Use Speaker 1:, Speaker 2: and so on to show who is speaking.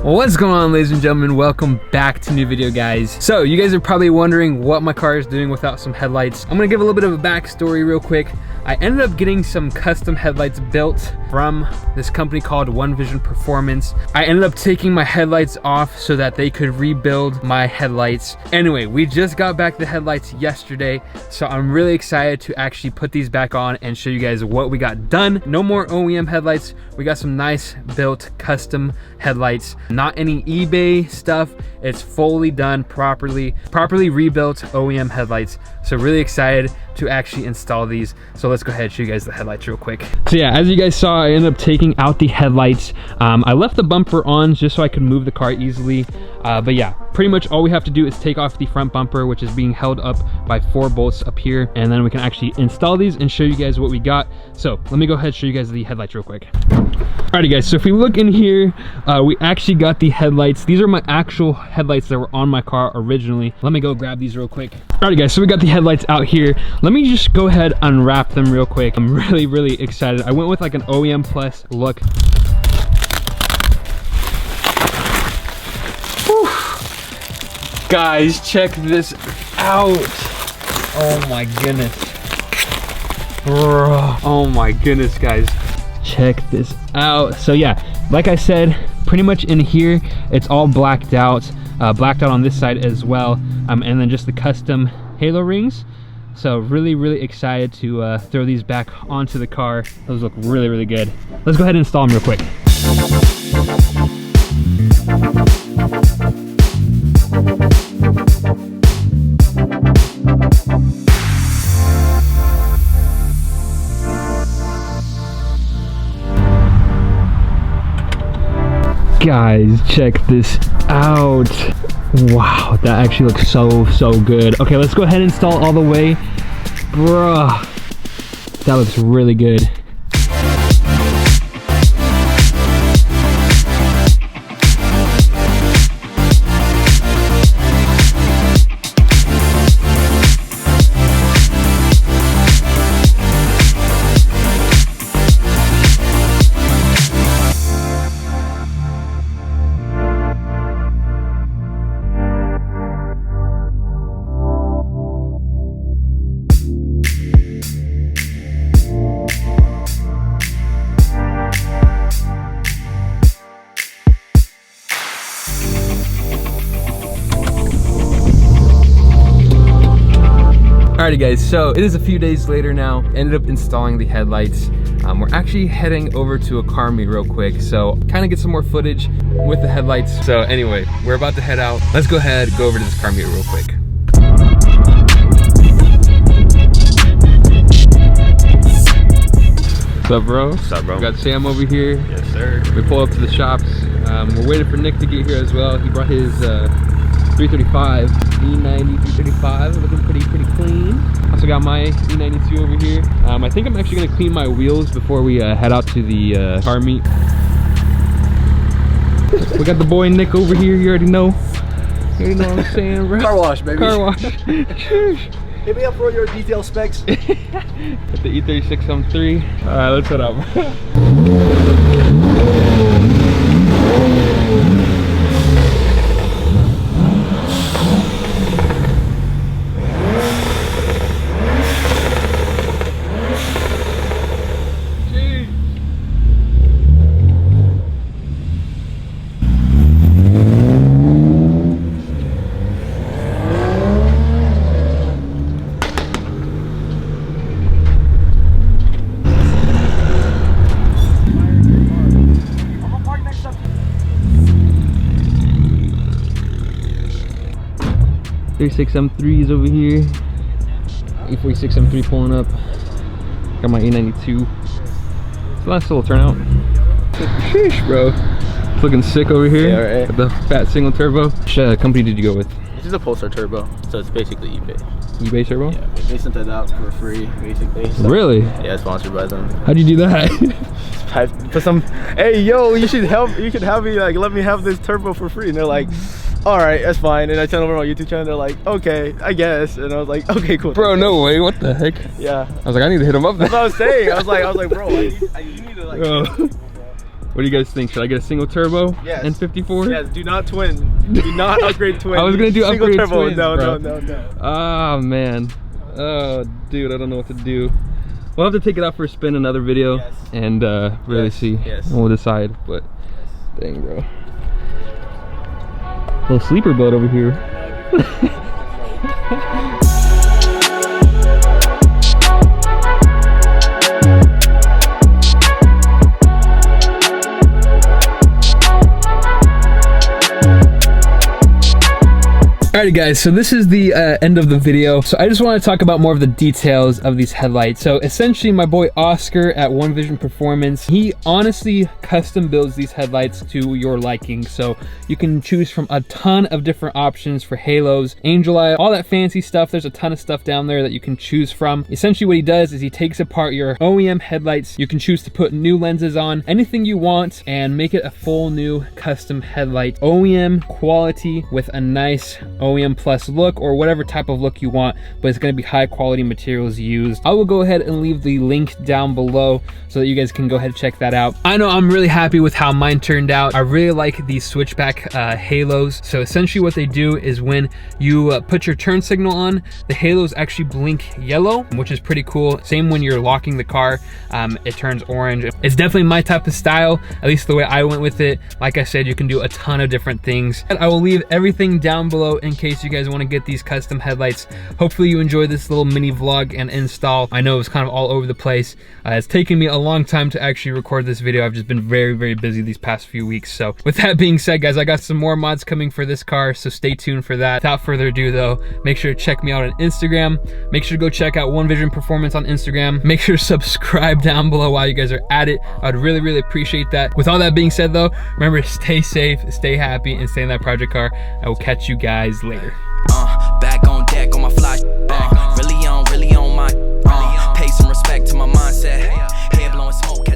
Speaker 1: What's going on, ladies and gentlemen? Welcome back to a new video, guys. So you guys are probably wondering what my car is doing without some headlights. I'm gonna give a little bit of a backstory real quick. I ended up getting some custom headlights built from this company called One Vision Performance. I ended up taking my headlights off so that they could rebuild my headlights. Anyway, we just got back the headlights yesterday, so I'm really excited to actually put these back on and show you guys what we got done. No more OEM headlights. We got some nice built custom headlights. Not any eBay stuff. It's fully done properly rebuilt OEM headlights. So really excited to actually install these. So let's go ahead and show you guys the headlights real quick. So yeah, as you guys saw, I ended up taking out the headlights. I left the bumper on just so I could move the car easily. But yeah, pretty much all we have to do is take off the front bumper, which is being held up by 4 bolts up here. And then we can actually install these and show you guys what we got. So let me go ahead and show you guys the headlights real quick. Alrighty guys, so if we look in here, we actually got the headlights. These are my actual headlights that were on my car originally. Let me go grab these real quick. Alrighty guys, so we got the headlights out here. Let me just go ahead and unwrap them real quick. I'm really excited. I went with like an OEM Plus look. Whew. Guys, check this out. Oh my goodness. Oh my goodness, guys. Check this out. So yeah, like I said, pretty much in here it's all blacked out on this side as well, and then just the custom halo rings. So really excited to throw these back onto the car. Those look really good. Let's go ahead and install them real quick. Guys, check this out. Wow, that actually looks so good. Okay, let's go ahead and install all the way. Bruh, that looks really good. Alrighty guys, so it is a few days later now. Ended up installing the headlights. We're actually heading over to a car meet real quick, so kind of get some more footage with the headlights. So anyway, we're about to head out. Let's go ahead, go over to this car meet real quick. What's up, bro?
Speaker 2: What's up, bro? We
Speaker 1: got Sam over here.
Speaker 2: Yes, sir.
Speaker 1: We pull up to the shops. We're waiting for Nick to get here as well. He brought his 335 E90 335, looking pretty clean. Also got my E92 over here. I think I'm actually gonna clean my wheels before we head out to the car meet. We got the boy Nick over here. You already know. You already know what I'm saying, bro.
Speaker 2: Car wash, baby.
Speaker 1: Car wash.
Speaker 2: Hit me up for your detail specs.
Speaker 1: Got the E36 M3. All right, let's head up. E46 M3s over here. E46 M3 pulling up. Got my E92. It's a nice little turnout. Sheesh, bro. It's looking sick over here.
Speaker 2: Yeah, right.
Speaker 1: With the fat single turbo. Which company did you go with?
Speaker 2: This is a Pulsar turbo, so it's basically eBay.
Speaker 1: eBay turbo?
Speaker 2: Yeah, they sent that out for free, basically. So,
Speaker 1: really?
Speaker 2: yeah, sponsored by them.
Speaker 1: How'd you do that?
Speaker 2: For some, hey yo, you should help me, like, let me have this turbo for free. And they're like, all right, that's fine. And I turned over my YouTube channel. They're like, okay, I guess. And I was like, okay, cool.
Speaker 1: Bro, no way. What the heck?
Speaker 2: Yeah.
Speaker 1: I was like, I need to hit him up.
Speaker 2: That's what I was saying. I was like, bro, you need to like.
Speaker 1: What do you guys think? Should I get a single turbo?
Speaker 2: Yes.
Speaker 1: And 54?
Speaker 2: Yes, do not twin. Do not upgrade twin.
Speaker 1: I was gonna do
Speaker 2: single
Speaker 1: upgrade
Speaker 2: turbo.
Speaker 1: twins,
Speaker 2: No,
Speaker 1: bro.
Speaker 2: no.
Speaker 1: Oh man. Oh dude, I don't know what to do. We'll have to take it out for a spin, another video,
Speaker 2: Yes.
Speaker 1: and really see.
Speaker 2: Yes.
Speaker 1: And we'll decide. But dang, bro. Little sleeper boat over here. Alrighty guys, so this is the end of the video. So I just want to talk about more of the details of these headlights. So essentially my boy Oscar at One Vision Performance, he honestly custom builds these headlights to your liking. So you can choose from a ton of different options for halos, angel eye, all that fancy stuff. There's a ton of stuff down there that you can choose from. Essentially what he does is he takes apart your OEM headlights. You can choose to put new lenses on, anything you want, and make it a full new custom headlight. OEM quality with a nice OEM plus look, or whatever type of look you want, but it's going to be high quality materials used. I will go ahead and leave the link down below so that you guys can go ahead and check that out. I know I'm really happy with how mine turned out. I really like these switchback halos. So essentially what they do is when you put your turn signal on, the halos actually blink yellow, which is pretty cool. Same when you're locking the car, it turns orange. It's definitely my type of style, at least the way I went with it. Like I said, you can do a ton of different things. And I will leave everything down below in case you guys want to get these custom headlights. Hopefully you enjoyed this little mini vlog and install. I know it was kind of all over the place. It's taken me a long time to actually record this video. I've just been very busy these past few weeks. So with that being said, guys, I got some more mods coming for this car, so stay tuned for that. Without further ado though, make sure to check me out on Instagram. Make sure to go check out One Vision Performance on Instagram. Make sure to subscribe down below while you guys are at it. I'd really appreciate that. With all that being said though, remember, stay safe, stay happy, and stay in that project car. I will catch you guys later.
Speaker 3: Back on deck on my fly, really on my, pay some respect to my mindset, head blowing smoke.